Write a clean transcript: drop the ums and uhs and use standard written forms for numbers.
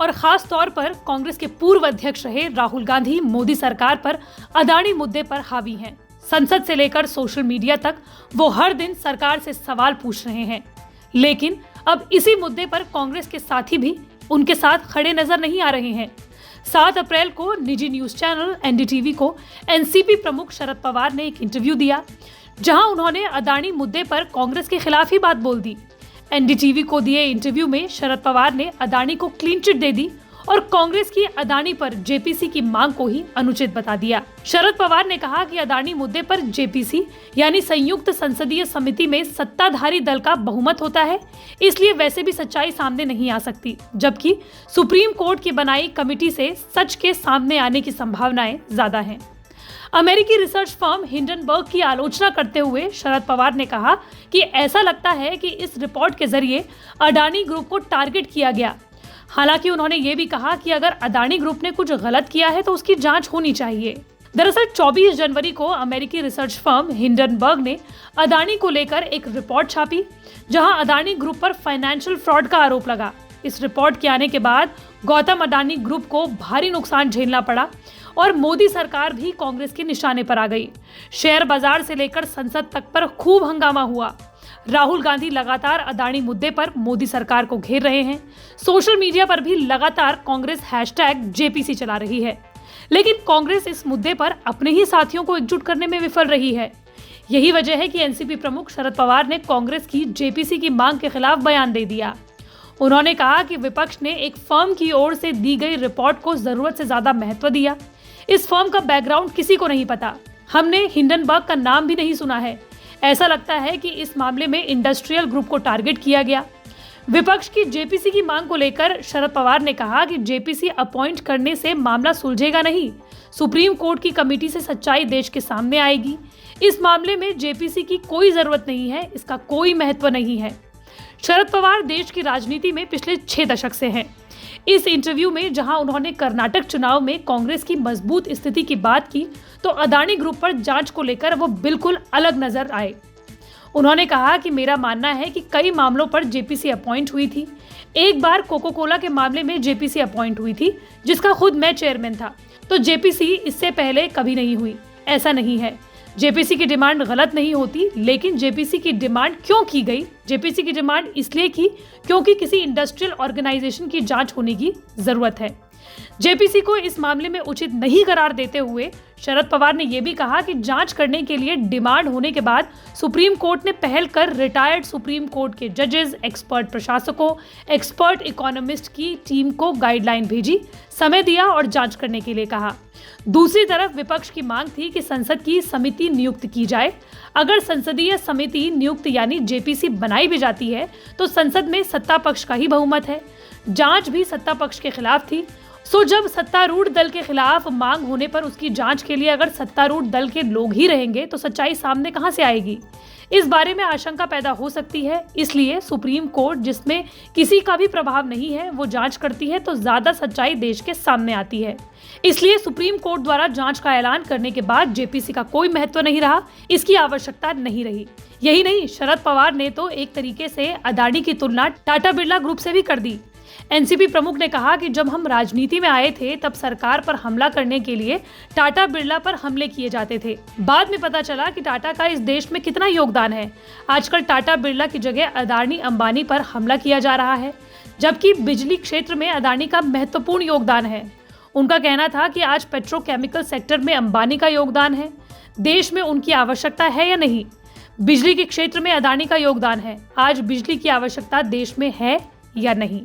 और खास तौर पर कांग्रेस के पूर्व अध्यक्ष रहे राहुल गांधी मोदी सरकार पर अदानी मुद्दे पर हावी हैं। संसद से लेकर सोशल मीडिया तक वो हर दिन सरकार से सवाल पूछ रहे हैं। लेकिन अब इसी मुद्दे पर कांग्रेस के साथी भी उनके साथ खड़े नजर नहीं आ रहे हैं। 7 अप्रैल को निजी न्यूज चैनल एनडीटीवी को एनसीपी प्रमुख शरद पवार ने एक इंटरव्यू दिया, जहां उन्होंने अदानी मुद्दे पर कांग्रेस के खिलाफ ही बात बोल दी। एनडीटीवी को दिए इंटरव्यू में शरद पवार ने अदानी को क्लीन चिट दे दी और कांग्रेस की अदानी पर जेपीसी की मांग को ही अनुचित बता दिया। शरद पवार ने कहा कि अदानी मुद्दे पर जेपीसी यानी संयुक्त संसदीय समिति में सत्ताधारी दल का बहुमत होता है, इसलिए वैसे भी सच्चाई सामने नहीं आ सकती, जबकि सुप्रीम कोर्ट की बनाई कमेटी से सच के सामने आने की संभावनाएं ज्यादा हैं। अमेरिकी रिसर्च फर्म हिंडनबर्ग की आलोचना करते हुए शरद पवार ने कहा कि ऐसा लगता है कि इस रिपोर्ट के जरिए अडानी ग्रुप को टारगेट किया गया। हालांकि उन्होंने ये भी कहा कि अगर अडानी ग्रुप ने कुछ गलत किया है तो उसकी जांच होनी चाहिए। दरअसल 24 जनवरी को अमेरिकी रिसर्च फर्म हिंडनबर्ग ने अडानी को लेकर एक रिपोर्ट छापी, जहां अडानी ग्रुप पर फाइनेंशियल फ्रॉड का आरोप लगा। इस रिपोर्ट के आने के बाद गौतम अडानी ग्रुप को भारी नुकसान झेलना पड़ा और मोदी सरकार भी कांग्रेस के निशाने पर आ गई। शेयर बाजार से लेकर संसद तक पर खूब हंगामा हुआ। राहुल गांधी लगातार अडानी मुद्दे पर मोदी सरकार को घेर रहे हैं। सोशल मीडिया पर भी लगातार कांग्रेस #JPC चला रही है, लेकिन कांग्रेस इस मुद्दे पर अपने ही साथियों को एकजुट करने में विफल रही है। यही वजह है कि एनसीपी प्रमुख शरद पवार ने कांग्रेस की जेपीसी की मांग के खिलाफ बयान दे दिया। उन्होंने कहा कि विपक्ष ने एक फर्म की ओर से दी गई रिपोर्ट को जरूरत से ज्यादा महत्व दिया। इस फर्म का बैकग्राउंड किसी को नहीं पता। हमने हिंडनबर्ग का नाम भी नहीं सुना है। ऐसा लगता है कि इस मामले में इंडस्ट्रियल ग्रुप को टारगेट किया गया। विपक्ष की जेपीसी की मांग को लेकर शरद पवार ने कहा कि जेपीसी अपॉइंट करने से मामला सुलझेगा नहीं। सुप्रीम कोर्ट की कमेटी से सच्चाई देश के सामने आएगी। इस मामले में जेपीसी की कोई जरूरत नहीं है, इसका कोई महत्व नहीं है। शरद पवार देश की राजनीति में पिछले 6 दशक से हैं। इस इंटरव्यू में जहां उन्होंने कर्नाटक चुनाव में कांग्रेस की मजबूत स्थिति की बात की, तो अडानी ग्रुप पर जांच को लेकर वो बिल्कुल अलग नजर आए। उन्होंने कहा कि मेरा मानना है कि कई मामलों पर जेपीसी अपॉइंट हुई थी। एक बार कोको कोला के मामले में जेपीसी अपॉइंट हुई थी, जिसका खुद मैं चेयरमैन था। तो जेपीसी इससे पहले कभी नहीं हुई। ऐसा नहीं है। जेपीसी की डिमांड गलत नहीं होती, लेकिन जेपीसी की डिमांड क्यों की गई? जेपीसी की डिमांड इसलिए की क्योंकि किसी इंडस्ट्रियल ऑर्गेनाइजेशन की जांच होने की जरूरत है। जेपीसी को इस मामले में उचित नहीं करार देते हुए शरद पवार ने यह भी कहा कि जांच करने के लिए डिमांड होने के बाद सुप्रीम कोर्ट ने पहल कर रिटायर्ड सुप्रीम कोर्ट के जजेस, एक्सपर्ट प्रशासकों, एक्सपर्ट इकोनॉमिस्ट की टीम को गाइडलाइन भेजी, समय दिया और जांच करने के लिए कहा। दूसरी तरफ विपक्ष की मांग थी कि संसद की समिति नियुक्त की जाए। अगर संसदीय समिति नियुक्त यानी जेपीसी बनाई भी जाती है तो संसद में सत्ता पक्ष का ही बहुमत है। जांच भी सत्ता पक्ष के खिलाफ थी। सो जब सत्तारूढ़ दल के खिलाफ मांग होने पर उसकी जांच के लिए अगर सत्तारूढ़ दल के लोग ही रहेंगे तो सच्चाई सामने कहां से आएगी? इस बारे में आशंका पैदा हो सकती है। इसलिए सुप्रीम कोर्ट, जिसमें किसी का भी प्रभाव नहीं है, वो जांच करती है तो ज्यादा सच्चाई देश के सामने आती है। इसलिए सुप्रीम कोर्ट द्वारा जांच का ऐलान करने के बाद जेपीसी का कोई महत्व नहीं रहा, इसकी आवश्यकता नहीं रही। यही नहीं, शरद पवार ने तो एक तरीके से अडानी की तुलना टाटा बिरला ग्रुप से भी कर दी। एनसीपी प्रमुख ने कहा कि जब हम राजनीति में आए थे तब सरकार पर हमला करने के लिए टाटा बिरला पर हमले किए जाते थे। बाद में पता चला कि टाटा का इस देश में कितना योगदान है। आजकल टाटा बिरला की जगह अडानी अंबानी पर हमला किया जा रहा है, जबकि बिजली क्षेत्र में अडानी का महत्वपूर्ण योगदान है। उनका कहना था कि आज पेट्रोकेमिकल सेक्टर में अंबानी का योगदान है। देश में उनकी आवश्यकता है या नहीं? बिजली के क्षेत्र में अडानी का योगदान है। आज बिजली की आवश्यकता देश में है या नहीं?